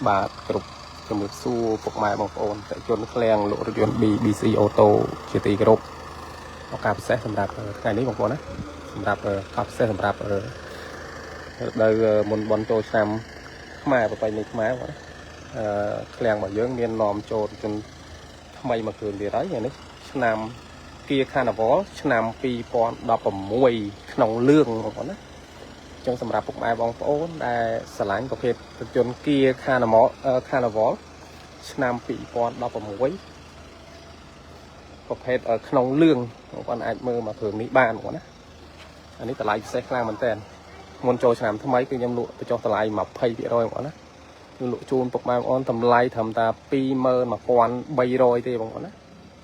បាទគ្រប់ជំរាបសួរពុកម៉ែបងប្អូនតែជនឃ្លាំងលក់រថយន្ត BBC អូតូជាទីគោរពឱកាសពិសេសសម្រាប់ថ្ងៃនេះបងប្អូនណាសម្រាប់ឱកាសពិសេសសម្រាប់នៅមុនបន់ចូលឆ្នាំខ្មែរប្រពៃណីខ្មែរបងប្អូនឃ្លាំងរបស់យើងមាននាំចូលជនថ្មីមកគ្រឿងទៀតហើយនេះឆ្នាំគៀខាណាវលឆ្នាំ2016ក្នុងលឿងបងប្អូនណាចឹងសម្រាប់ពុកម៉ែបងប្អូនដែលស្រឡាញ់ប្រភេទរថយន្តគៀខាណាវលឆ្នាំ2016ប្រភេទក្នុងលឿងបងប្អូនអាចមើលមកគ្រឿងនេះបានបងប្អូនណាអានេះតម្លៃពិសេសខ្លាំងមែនតើមុនចូលឆ្នាំថ្មីគឺខ្ញុំលក់ទៅចុះតម្លៃ 20% បងប្អូនណាខ្ញុំលក់ជូនពុកម៉ែបងប្អូនតម្លៃត្រឹមតែ 21300 ទេបងប្អូនណា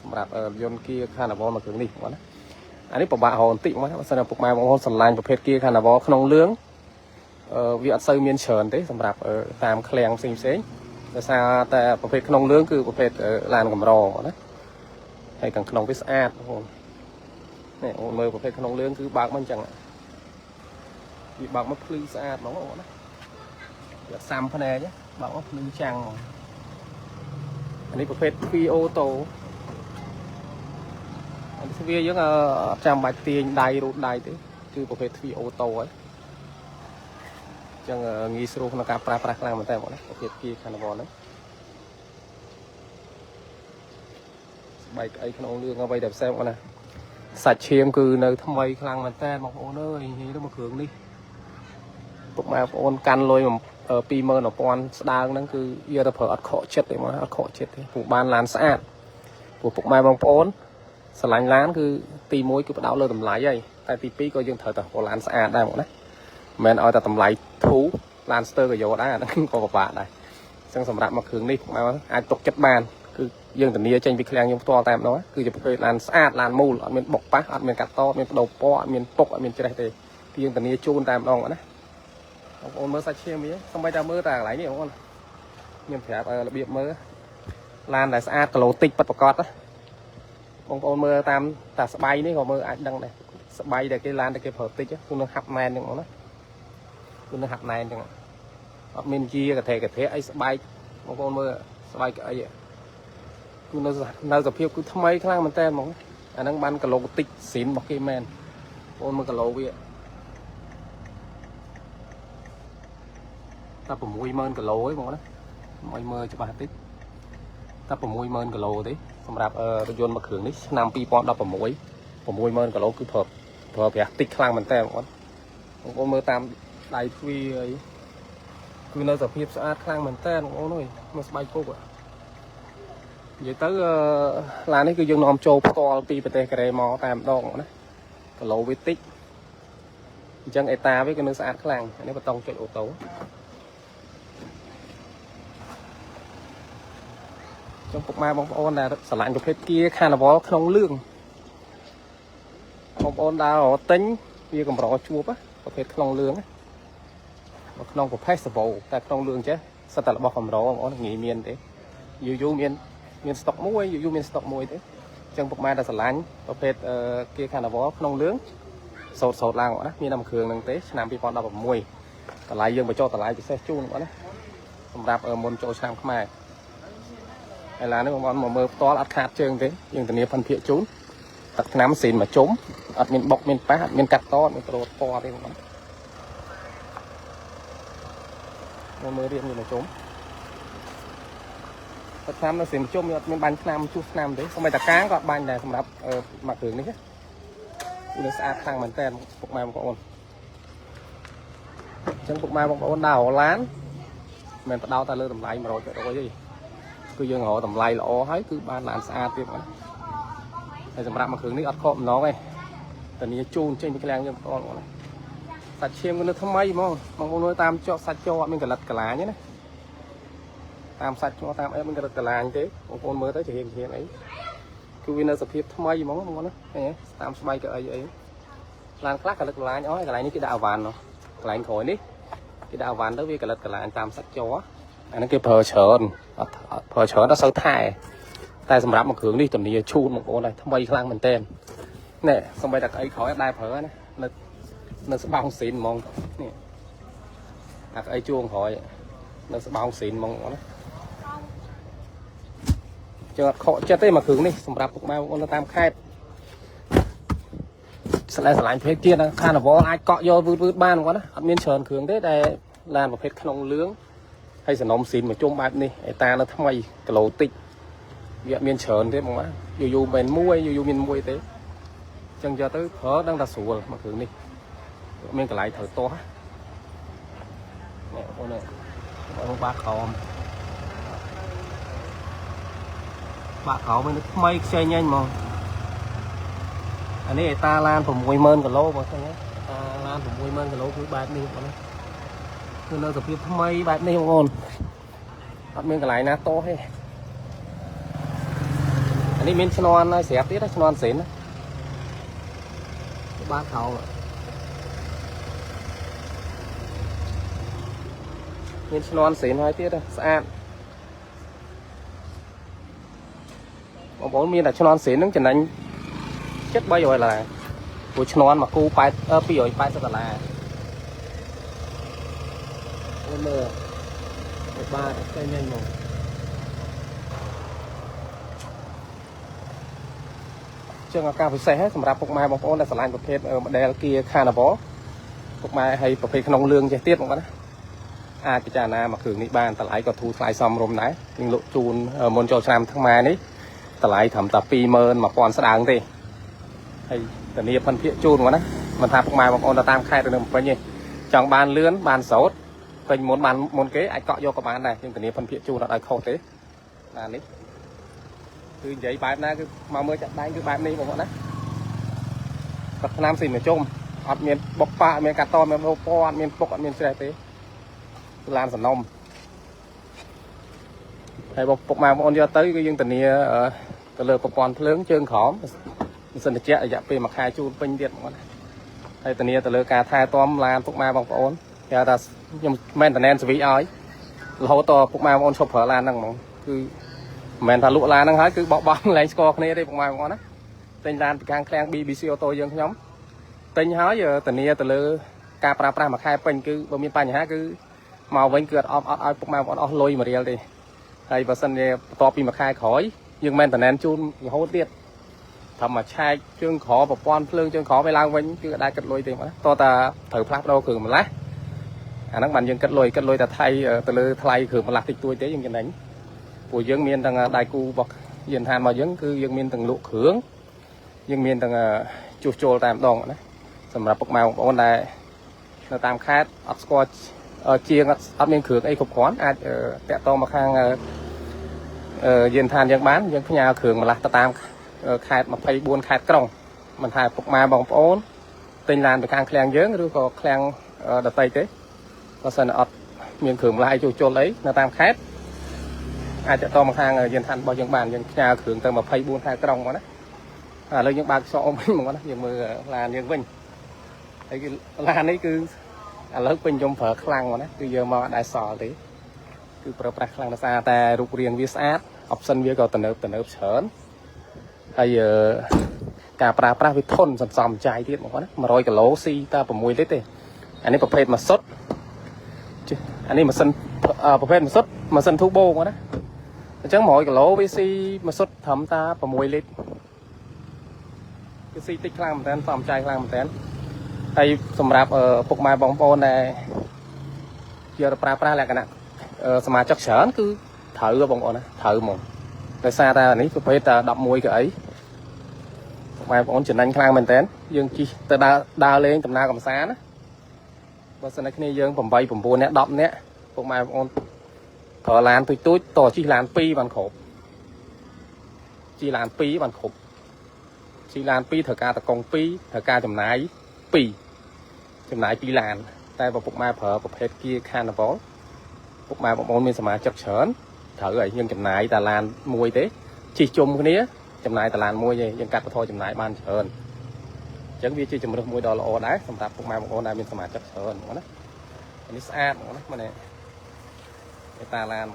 សម្រាប់រថយន្តគៀខាណាវលមកគ្រឿងនេះបងប្អូនណាអានេះពិបាករកបន្តិចមកបើសិនពុកម៉ែបងប្អូនស្រឡាញ់ប្រភេទគៀខាណាវលក្នុងលឿងវាអត់សូវមានច្រើនទេសម្រាប់តាមឃ្លាំងផ្សេងដោយសារតែប្រភេទក្នុងលឿងគឺប្រភេទឡានកម្រណាហើយខាងក្នុងវាស្អាតបងប្អូននេះអូនមើលប្រភេទក្នុងលឿងគឺបើកមកអញ្ចឹងវាបើកមកភ្លឺស្អាតហ្មងបងប្អូនណាវាសាំភ្នែកបើកមកភ្លឺចាំងហ្មងអានេះប្រភេទទ្វីអូតូអានេះទ្វីយើងអត់ចាំបាច់ទាញដៃរូតដៃទេគឺប្រភេទទ្វីអូតូហើយចឹងងាយស្រួលក្នុងការប្រើប្រាស់ខ្លាំងមែនតើបងណាប្រភេទគៀខាណាវលហ្នឹងស្បែកក្អីក្នុងលឿងអ្វីដែលផ្សេងបងណាសាច់ឈាមគឺនៅថ្មីខ្លាំងមែនតើបងប្អូនអើយនិយាយទៅមកគ្រឿងនេះពុកម៉ែបងប្អូនកាន់លុយ21000ស្ដើងហ្នឹងគឺយកទៅប្រើអត់ខកចិត្តទេមកអត់ខកចិត្តទេព្រោះបានឡានស្អាតព្រោះពុកម៉ែបងប្អូនស្រឡាញ់ឡានគឺទី1គឺផ្ដោតលើតម្លៃហើយតែទី2ក៏យើងត្រូវតែឡានស្អាតដែរបងណាមិនឲ្យតែតម្លៃធូរឡានស្ទើក៏យកដែរអាហ្នឹងក៏ពិបាកដែរអញ្ចឹងសម្រាប់មកគ្រឿងនេះពុកម៉ែអាចទុកចិត្តបានគឺយើងធានាចេញពីឃ្លាំងយើងផ្ទាល់តែម្ដងគឺជាប្រភេទឡានស្អាតឡានមូលអត់មានបុកប៉ះអត់មានកាត់តអត់មានបដូរពណ៌អត់មានពុកអត់មានច្រេះទេគឺយើងធានាជូនតែម្ដងណាបងប្អូនមើលសាច់ឈាមវាសម្បីតែមើលតែកន្លែងនេះបងប្អូនខ្ញុំប្រាប់របៀបមើលឡានដែលស្អាតគីឡូតិចប៉ិតប្រកបបងប្អូនមើលតាមតាស្បៃនេះក៏មើលអាចដឹងដែរស្បៃដែលគេឡានដែលគេប្រើតិចគឺនឹងហាប់ណែនហ្នឹងបងណាគឺនឹងហាប់ណែនចឹងអត់មានជាកថេអីស្បែកបងប្អូនមើលស្បែកអីគឺនៅសភាពគឺថ្មីខ្លាំងមែនតើហ្មងអាហ្នឹងបានគីឡូតិចស៊ីនរបស់គេមែនបងមើលគីឡូវាតែ 60000 គីឡូឯងបងណាមកមើលច្បាស់តិចតែ 60000 គីឡូទេសម្រាប់រថយន្តមួយគ្រឿងនេះឆ្នាំ2016 60000 គីឡូគឺប្រើប្រាស់តិចខ្លាំងមែនតើបងប្អូនមើលតាមដៃទ្វីអីគឺនៅសភាពស្អាតខ្លាំងមែនតើបងប្អូនអើយមើលស្បែកពុកនិយាយទៅឡាននេះគឺយើងនាំចូលផ្ទាល់ពីប្រទេសកូរ៉េមកតែម្ដងណាគីឡូវាតិចអញ្ចឹងអេតាវាគឺនៅស្អាតខ្លាំងនេះបតង់ចុចអូតូចុងពុកម៉ែបងប្អូនដែលស្រឡាញ់ប្រភេទគៀខាណាវលក្នុងលឿងបងប្អូនដើរទិញវាកម្រជួបប្រភេទក្នុងលឿងក្នុងប្រភេទសាវ៉ូតែក្នុងលឿងចេះសិតតែរបស់កម្របងប្អូនងាយមានទេយូរមានស្តុកមួយយូរមានស្តុកមួយទេអញ្ចឹងពុកម៉ែដែលស្រឡាញ់ប្រភេទគៀខាណាវលក្នុងលឿងសោតឡើងណាមានតែមួយគ្រឿងហ្នឹងទេឆ្នាំ2016តម្លៃយើងបញ្ចុះតម្លៃពិសេសជូនបងណាសម្រាប់មុនចូលឆ្នាំខ្មែរហើយឡាននេះបងប្អូនមកមើលផ្ទាល់អត់ខាតជើងទេយើងធានាផាន់ភាគជូនទឹកថ្នាំស៊ីនមកជុំអត់មានបុកមានប៉ះអត់មានកាត់តអត់មានប្រូតពណ៌ទេបងប្អូនមកមើលរៀបមកជុំទឹកថ្នាំនៅស៊ីនមកជុំវាអត់មានបាញ់ថ្នាំជួសថ្នាំទេសូម្បីតែកាងក៏អត់បាញ់ដែរសម្រាប់មកគ្រឿងនេះវាស្អាតខ្លាំងមែនតើពុកម៉ែបងប្អូនអញ្ចឹងពុកម៉ែបងប្អូនដើរឡានមិនបដោតតែលើតម្លៃ 100% ទេគឺយើងរកតម្លៃល្អហើយគឺបានឡានស្អាតទៀតបងហើយសម្រាប់មួយគ្រឿងនេះអត់ខកម្ដងទេតានីជូនចេញពីឃ្លាំងយើងផ្ទាល់បងសាច់ឈាមគឺនៅថ្មីហ្មងបងប្អូនមើលតាមចកសាច់ចអត់មានកលិតកលាញទេណាតាមសាច់ចតាមអីមានកលិតកលាញទេបងប្អូនមើលទៅជារៀងអីគឺវានៅសភាពថ្មីហ្មងបងប្អូនណាតាមស្បែកក៏អីឡានខ្លះកលិតកលាញអស់ហើយកន្លែងនេះគេដាក់អាវ៉ាន់កន្លែងក្រោយនេះគេដាក់អាវ៉ាន់ទៅវាកលិតកលាញតាមសាច់ចអាហ្នឹងគេប្រើច្រើនអត់ប្រើច្រើនដល់សូវថែតែសម្រាប់មួយគ្រឿងនេះតំនីឈូនបងប្អូនហើយថ្មីខ្លាំងមែនតើនេះសម្បីតែក្អីក្រោយអត់ដែរប្រើណានៅស្បង់ស៊ីនហ្មងនេះអាក្អីជួងក្រោយ nó sẽ bao xịn mong nó cho khó chết đấy mà khử đi xong đạp mau con nó tam khai sẽ lại thế kia là khan là vó ai cọ vô vứt ban quá đó ăn miên sờn khử đấy đây làm một phết không lướng hay sẽ nóng xịn mà chung bát đi ta nó thay cái lỗ tịch viện miên sờn thế mà dù bền muôi dù miên muôi thế chân cho tới phở đang là sủa mà khử đi miên cái lại thở to mẹ con này bác họ mới mấy xe nhanh mà anh ấy ta lan from mùi mơn cả lô mà ta lan from mùi mơn cả lô cứ bát đi mà nó nơi tập hiệp mấy bát đi không ngon bắt miếng cái lại na to hay anh ấy miếng non nó xẹp tí đó non xỉn đó bát họ miếng non xỉn hai tiết đó sạch bốn miếng là cho non xỉn nó chẳng đánh chất bây giờ là của cho non mà cu phải bây giờ phải sao là mưa ba cây nhanh một chương cao phải xe hếtสำหรับพวกมาบางคนได้สลายประเภทเดลเกียคานาบอพวกมาให้ประเภทขนมเรื่องใจเตี้ยบางคนนะพิจารณามาคืนนี้บ้านตะไลก็ทูทลายซอมรมไหนยิงลุจูนมนโจชามทั้งมานี้ตะไลทำตะปีเมินมาปอนสดางตีให้แต่นี่พันเพียจูนวะนะมันทำพวกมาบางคนตามค่ายตัวหนึ่งไปยี่จังบานเลื้อนบานโสดเป็นมนบานมนเก๋ไอ้เกาะโยกับบ้านได้ยังแต่นี่พันเพียจูนได้เข้าเตะนั่นนี่คือใหญ่แบบนั้นคือมาเมื่อจะได้คือแบบนี้บอกว่านะกับน้ำสิมาจมอัดเมียนบกปะเมียนกาตอนเมียนโลปอนเมียนปกเมียนเสด็จเตะลานสันนมให้บอกปกมาบางคนtới cái dân tình địa từ lừa bọc quan lớn trơn khóm sinh được chết dạ về mặt hai chu pin điện mà hay tình địa từ lừa cà thai tóm làm pok ma bằng ôn giờ ta nhưng men tình em sẽ bị ói lâu to pok ma ôn sụp hở lan năng mong cứ men ta lụa lan năng hết cứ bọc bóng lấy score này đây pok ma bằng ôn á tên lan càng khen BBC ô tô dân nhóm tên hói giờ tình địa từ lừa cà pra mặt hai pin cứ bao miền Tây hả cứ màu vẫn cứ ở pok ma ôn lôi mà riêng đi hay và sân này to pi mặt hai khỏi nhưng men tình em chun hốt tiết thầm mà chai chương khó và quan phương chương khó với lang vẫn cứ đại cất lôi tiền mà to ta thử phát đâu cường mà lá nó bằng dân cất lôi ta thay từ lư thay cường mà lạc tịch tôi tế dân dân đánh của dân miền thằng đại cu bọc dân than mà dân cứ dân miền thằng lụ hướng dân miền thằng chuột trồ tam đòn đấy sầm là bọc màu bọn này là tam khát score chia miền cường ấy khục khoán tẹt to mà khang dân than dân bán dân nhà cường mà lạc ta tam khai mà phải buôn khai trồng mình hài phục ma bằng ốm tình làn bị càng khen dướng rồi có khen đợt tây thế có sân ọt miền cường lại cho lấy là tam khát ai chạy to mà hàng dân thành bao dân bàn dân nhà cường từ mà phải buôn khai trồng mà đấy lấy những bạc so mình mà nó nhưng mà là dân vinh cái là đấy cứ lớn vinh trong phở khăn mà đấy cứ giờ mà đại sò đấy cứ pro khăn là xa ta rụt riêng viết sát option viết còn tận ớp sớn hay cà pra với thôn sầm sầm trái tiết một con mà rồi cả lỗ xi ta bầm mùi đấy anh ấyประเภทmà sốt anh ấy mà sânประเภทmà sân thu bô quá đó chẳng mọi cả lỗ với xi mà sốt thấm ta bầm mùi lên cái xi tích lang một tên sầm trái lang một tên hay sầm rạp phục mai bóng bồn này giờ pra lại cái nào sầm mà chắc sởn cứ thử bóng bồn thử một tại sao ta này có phải ta đập mùi cái ấy mà bọn chuyển anh khang mình tên dương chi ta đa lên tầm na cầm xá đó và sau này dương phẩm bay phẩm buôn nè đậm nè bọn mai bọn thở làn tôi tỏ chi làn pi bằng khổ chi làn pi bằng khổ chi làn pi thở ca ta còn pi thở ca chầm nái pi làn tay vào bọn mai phở bọn hết kia khan là bó bọn mai bọn mình sẽ mà chập chởn thở rồi nhưng chầm nái ta làn mùi thế chi chung cái nế chầm nái ta làn mùi gì nhưng cắt thôi chầm nái ban chởn chẳng vì chi chầm được mùi đó là ồ đấy xong ta bọn mai bọn này mình sẽ mà chập chởn nó đấy anh xa nó mà này ta làn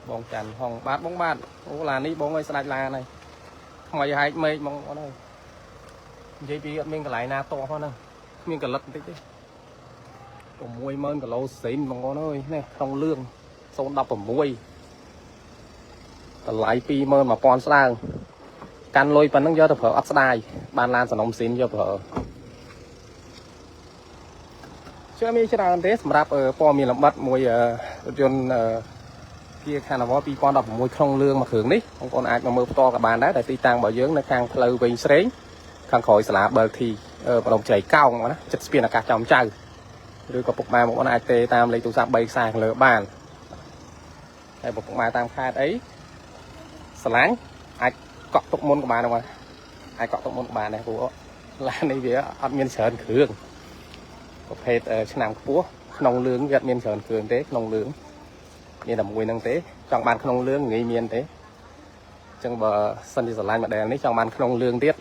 bông chành hồng bát bóng bát ô là ní bông ơi sao là này không ai hay mê mong có đâu dây bị mình lại na to hơn nè mình cả lật tí 60000 គីឡូស៊ីនបងប្អូនអើយនេះក្នុងលឿង016តម្លៃ 21000 ស្ដើងកាន់លុយប៉ុណ្ណឹងយកទៅប្រើអត់ស្ដាយបានឡានសំណុំស៊ីនយកប្រើជឿមានច្រើនទេសម្រាប់ព័ត៌មានលម្អិតមួយរថយន្តKia Carnival 2016ក្នុងលឿងមួយគ្រឿងនេះបងប្អូនអាចមកមើលផ្ទាល់ក៏បានដែរតែទីតាំងរបស់យើងនៅខាងផ្លូវវិញស្រេងខាងក្រោយសាលា Belty បរមជ័យកោងណាចិត្តស្ពានអាកាសចំចៅឬក៏ពុកម៉ែបងប្អូនអាចទេតាមលេខទូរស័ព្ទ3ខ្សែខាងលើបានហើយពុកម៉ែតាមខេត្តអីស្រឡាញ់អាចកក់ទុកមុនក៏បានដែរអាចកក់ទុកមុនក៏បានដែរព្រោះឡាននេះវាអត់មានច្រើនគ្រឿងប្រភេទឆ្នាំខ្ពស់ក្នុងលឿងវាអត់មានច្រើនគ្រឿងទេក្នុងលឿងមានតែមួយហ្នឹងទេចង់បានក្នុងលឿងងាយមានទេអញ្ចឹងបើសិនជាស្រឡាញ់ model នេះចង់បានក្នុងលឿងទៀត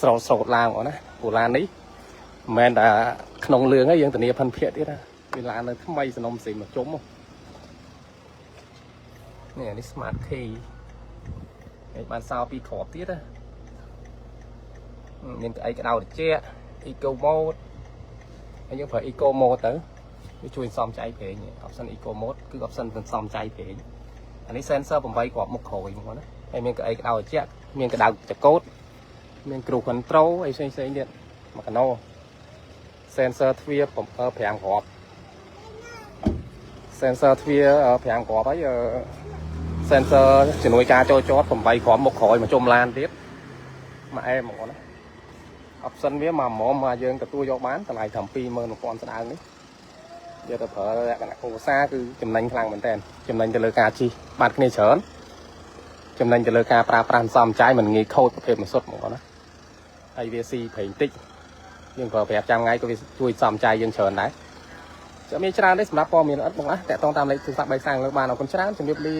ស្រោតឡើងបងណាព្រោះឡាននេះមិនមែនតែក្នុងលឿងទេយើងធានាភិនភាគទៀតណាវាឡាននៅថ្មីសំណុំស៊ីមកជុំនេះនេះ Smart Key ហើយបានសោពីក្របទៀតណាមានក្អីក្តៅត្រជាក់ Eco Mode ហើយយើងប្រើ Eco Mode ទៅវាជួយសំចៃប្រេង option Eco Mode គឺ option សំចៃប្រេងអានេះ sensor 8គ្រាប់មុខក្រោយហ្មងណាហើយមានក្អីក្តៅត្រជាក់មានក្តៅចកោតមាន cruise control អីផ្សេងទៀតមកកណោ sensor ទ្វារ5គ្រាប់ sensor ទ្វារ5គ្រាប់ហើយsensor ជំនួយការចូលចត8គ្រាប់មុខក្រោយមកជុំឡានទៀតមកអែហ្មងណា option វាមកយើងទទួលយកបានតម្លៃត្រឹម 21000 ស្ដើងនេះយកទៅប្រើលក្ខណៈគ្រួសារគឺចំណេញខ្លាំងមែនតើចំណេញទៅលើការជិះបានគ្នាច្រើនចំណេញទៅលើការប្រើប្រាស់សំចៃមិនងាយខូចប្រភេទមិនសុទ្ធហ្មងណាហើយវាស៊ីប្រេងតិចយើងប្រើប្រាប់ចាំថ្ងៃក៏វាជួយសំចៃយើងច្រើនដែរចាំមានច្រើនទេសម្រាប់ព័ត៌មានអត់បងណាតាក់ទងតាមលេខទូរស័ព្ទ3ខ្សែលើបានអរគុណច្រើនជំរាបលា